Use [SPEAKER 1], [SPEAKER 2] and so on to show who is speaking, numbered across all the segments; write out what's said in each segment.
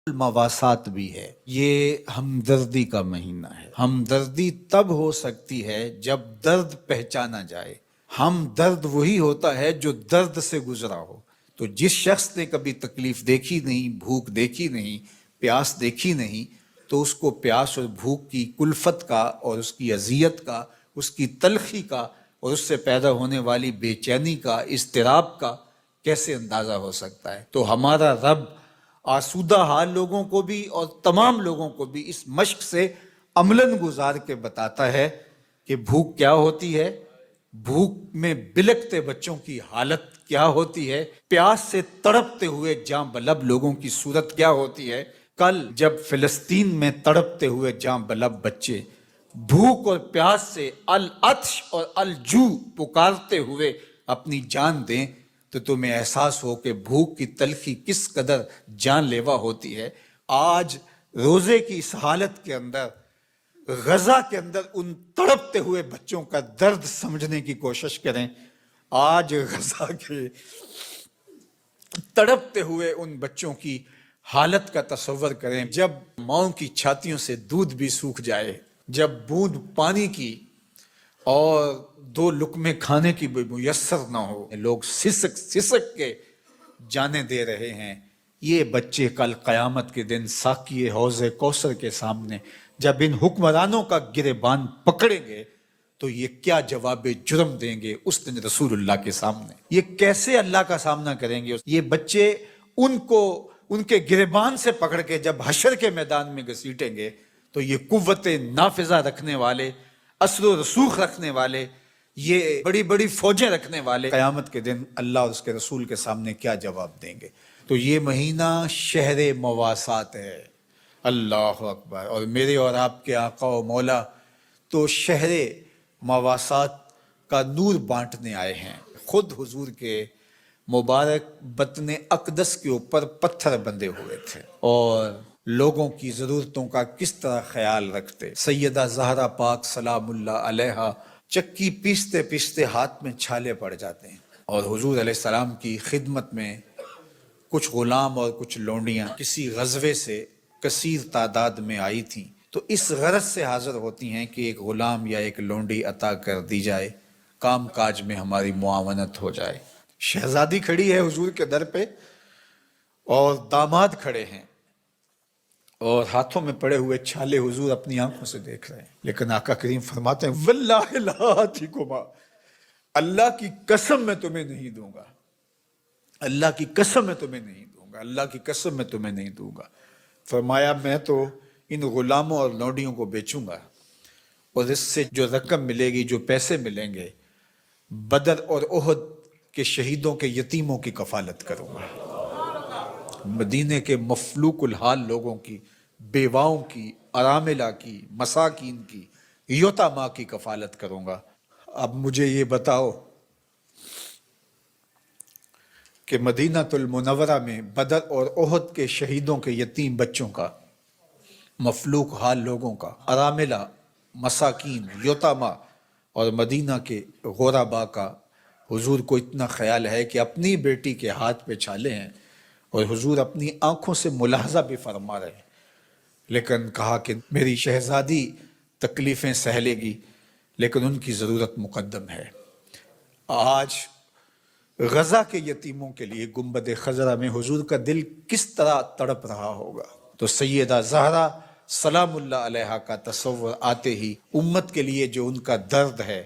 [SPEAKER 1] مواصلات بھی ہے، یہ ہمدردی کا مہینہ ہے۔ ہمدردی تب ہو سکتی ہے جب درد پہچانا جائے۔ ہم درد وہی ہوتا ہے جو درد سے گزرا ہو۔ تو جس شخص نے کبھی تکلیف دیکھی نہیں، بھوک دیکھی نہیں، پیاس دیکھی نہیں، تو اس کو پیاس اور بھوک کی کلفت کا اور اس کی اذیت کا، اس کی تلخی کا اور اس سے پیدا ہونے والی بے چینی کا، اضطراب کا کیسے اندازہ ہو سکتا ہے؟ تو ہمارا رب آسودہ حال لوگوں کو بھی اور تمام لوگوں کو بھی اس مشق سے عملاً گزار کے بتاتا ہے کہ بھوک کیا ہوتی ہے، بھوک میں بلکتے بچوں کی حالت کیا ہوتی ہے، پیاس سے تڑپتے ہوئے جاں بلب لوگوں کی صورت کیا ہوتی ہے۔ کل جب فلسطین میں تڑپتے ہوئے جاں بلب بچے بھوک اور پیاس سے العطش اور الجوع پکارتے ہوئے اپنی جان دیں تو تمہیں احساس ہو کہ بھوک کی تلخی کس قدر جان لیوا ہوتی ہے۔ آج روزے کی اس حالت کے اندر، غزہ کے اندر ان تڑپتے ہوئے بچوں کا درد سمجھنے کی کوشش کریں۔ آج غزہ کے تڑپتے ہوئے ان بچوں کی حالت کا تصور کریں، جب ماؤں کی چھاتیوں سے دودھ بھی سوکھ جائے، جب بوند پانی کی اور دو لقمے کھانے کی بھی میسر نہ ہو، لوگ سسک سسک کے جانے دے رہے ہیں۔ یہ بچے کل قیامت کے دن ساقی حوض کوثر کے سامنے جب ان حکمرانوں کا گریبان پکڑیں گے تو یہ کیا جواب جرم دیں گے اس دن رسول اللہ کے سامنے؟ یہ کیسے اللہ کا سامنا کریں گے؟ یہ بچے ان کو ان کے گریبان سے پکڑ کے جب حشر کے میدان میں گھسیٹیں گے تو یہ قوت نافذہ رکھنے والے، اثر و رسوخ رکھنے والے، یہ بڑی بڑی فوجیں رکھنے والے قیامت کے دن اللہ اور اس کے رسول کے سامنے کیا جواب دیں گے؟ تو یہ مہینہ شہر مواسات ہے۔ اللہ اکبر! اور میرے اور آپ کے آقا و مولا تو شہر مواسات کا نور بانٹنے آئے ہیں۔ خود حضور کے مبارک بطن اقدس کے اوپر پتھر بندھے ہوئے تھے اور لوگوں کی ضرورتوں کا کس طرح خیال رکھتے۔ سیدہ زہرا پاک سلام اللہ علیہا چکی پیستے پیستے ہاتھ میں چھالے پڑ جاتے ہیں، اور حضور علیہ السلام کی خدمت میں کچھ غلام اور کچھ لونڈیاں کسی غزوے سے کثیر تعداد میں آئی تھیں، تو اس غرض سے حاضر ہوتی ہیں کہ ایک غلام یا ایک لونڈی عطا کر دی جائے، کام کاج میں ہماری معاونت ہو جائے۔ شہزادی کھڑی ہے حضور کے در پہ اور داماد کھڑے ہیں، اور ہاتھوں میں پڑے ہوئے چھالے حضور اپنی آنکھوں سے دیکھ رہے ہیں، لیکن آقا کریم فرماتے ہیں واللہ لا آتیکما، اللہ کی قسم میں تمہیں نہیں دوں گا، اللہ کی قسم میں تمہیں نہیں دوں گا، اللہ کی قسم میں تمہیں نہیں دوں گا۔ فرمایا میں تو ان غلاموں اور لونڈیوں کو بیچوں گا، اور اس سے جو رقم ملے گی، جو پیسے ملیں گے، بدر اور احد کے شہیدوں کے یتیموں کی کفالت کروں گا، مدینے کے مفلوق الحال لوگوں کی، بیواؤں کی، اراملہ کی، مساکین کی، یتامہ کی کفالت کروں گا۔ اب مجھے یہ بتاؤ کہ مدینہ المنورہ میں بدر اور احد کے شہیدوں کے یتیم بچوں کا، مفلوق حال لوگوں کا، اراملہ، مساکین، یتامہ اور مدینہ کے غرباء کا حضور کو اتنا خیال ہے کہ اپنی بیٹی کے ہاتھ پہ چھالے ہیں، اور حضور اپنی آنکھوں سے ملاحظہ بھی فرما رہے ہیں، لیکن کہا کہ میری شہزادی تکلیفیں سہ لے گی لیکن ان کی ضرورت مقدم ہے۔ آج غزہ کے یتیموں کے لیے گنبد خضرا میں حضور کا دل کس طرح تڑپ رہا ہوگا؟ تو سیدہ زہرا سلام اللہ علیہا کا تصور آتے ہی امت کے لیے جو ان کا درد ہے،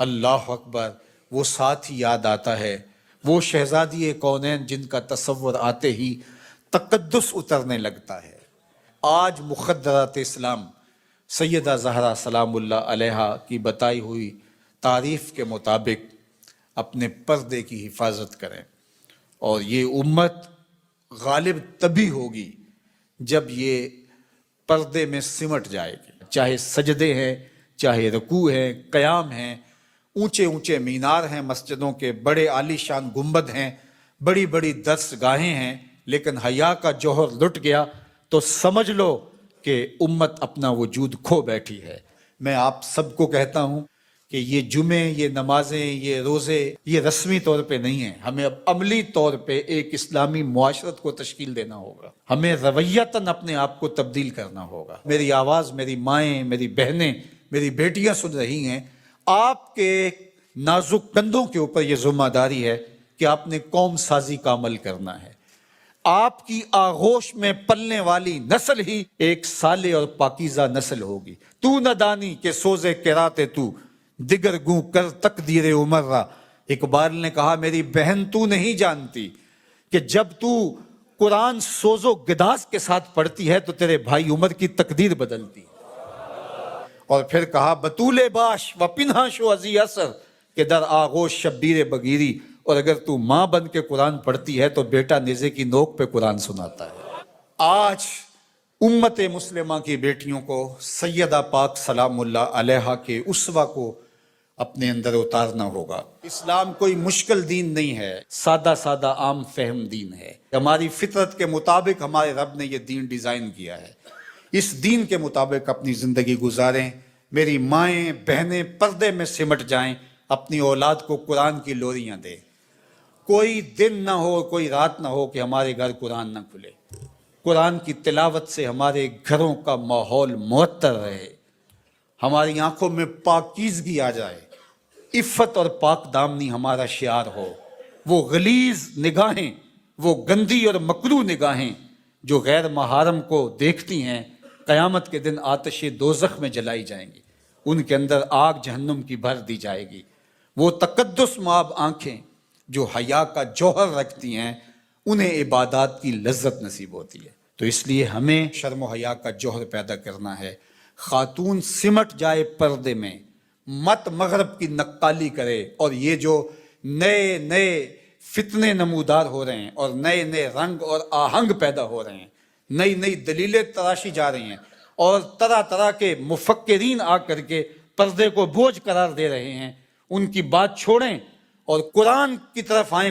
[SPEAKER 1] اللہ اکبر، وہ ساتھ ہی یاد آتا ہے۔ وہ شہزادی کونین جن کا تصور آتے ہی تقدس اترنے لگتا ہے۔ آج مخدرات اسلام سیدہ زہرا سلام اللہ علیہا کی بتائی ہوئی تعریف کے مطابق اپنے پردے کی حفاظت کریں، اور یہ امت غالب تبھی ہوگی جب یہ پردے میں سمٹ جائے گی، چاہے سجدے ہیں، چاہے رکوع ہیں، قیام ہیں، اونچے اونچے مینار ہیں مسجدوں کے، بڑے عالی شان گنبد ہیں، بڑی بڑی درس گاہیں ہیں، لیکن حیا کا جوہر لٹ گیا تو سمجھ لو کہ امت اپنا وجود کھو بیٹھی ہے۔ میں آپ سب کو کہتا ہوں کہ یہ جمعے، یہ نمازیں، یہ روزے یہ رسمی طور پہ نہیں ہیں، ہمیں اب عملی طور پہ ایک اسلامی معاشرت کو تشکیل دینا ہوگا، ہمیں رویتاً اپنے آپ کو تبدیل کرنا ہوگا۔ میری آواز میری مائیں، میری بہنیں، میری بیٹیاں سن رہی ہیں، آپ کے نازک کندھوں کے اوپر یہ ذمہ داری ہے کہ آپ نے قوم سازی کا عمل کرنا ہے۔ آپ کی آغوش میں پلنے والی نسل ہی ایک صالح اور پاکیزہ نسل ہوگی۔ تو نہ دانی کہ سوزے کراتے تو دیگر گوں کر تقدیر عمر را۔ اقبال نے کہا میری بہن تو نہیں جانتی کہ جب تو قرآن سوز و گداز کے ساتھ پڑھتی ہے تو تیرے بھائی عمر کی تقدیر بدلتی ہے۔ اور پھر کہا بطول باش و پنہا شو ازی اثر کہ در آغوش شبیر بگیری، اور اگر تو ماں بن کے قرآن پڑھتی ہے تو بیٹا نیزے کی نوک پہ قرآن سناتا ہے۔ آج امت مسلمہ کی بیٹیوں کو سیدہ پاک سلام اللہ علیہا کے اسوہ کو اپنے اندر اتارنا ہوگا۔ اسلام کوئی مشکل دین نہیں ہے، سادہ سادہ عام فہم دین ہے۔ ہماری فطرت کے مطابق ہمارے رب نے یہ دین ڈیزائن کیا ہے، اس دین کے مطابق اپنی زندگی گزاریں۔ میری مائیں بہنیں پردے میں سمٹ جائیں، اپنی اولاد کو قرآن کی لوریاں دیں۔ کوئی دن نہ ہو، کوئی رات نہ ہو کہ ہمارے گھر قرآن نہ کھلے۔ قرآن کی تلاوت سے ہمارے گھروں کا ماحول معطر رہے، ہماری آنکھوں میں پاکیزگی آ جائے، عفت اور پاک دامنی ہمارا شعار ہو۔ وہ غلیظ نگاہیں، وہ گندی اور مکروہ نگاہیں جو غیر محارم کو دیکھتی ہیں، قیامت کے دن آتش دوزخ میں جلائی جائیں گی، ان کے اندر آگ جہنم کی بھر دی جائے گی۔ وہ تقدس مآب آنکھیں جو حیا کا جوہر رکھتی ہیں، انہیں عبادات کی لذت نصیب ہوتی ہے۔ تو اس لیے ہمیں شرم و حیا کا جوہر پیدا کرنا ہے۔ خاتون سمٹ جائے پردے میں، مت مغرب کی نقالی کرے، اور یہ جو نئے نئے فتنے نمودار ہو رہے ہیں اور نئے نئے رنگ اور آہنگ پیدا ہو رہے ہیں، نئی نئی دلیلیں تراشی جا رہی ہیں، اور طرح طرح کے مفکرین آ کر کے پردے کو بوجھ قرار دے رہے ہیں، ان کی بات چھوڑیں اور قرآن کی طرف آئیں۔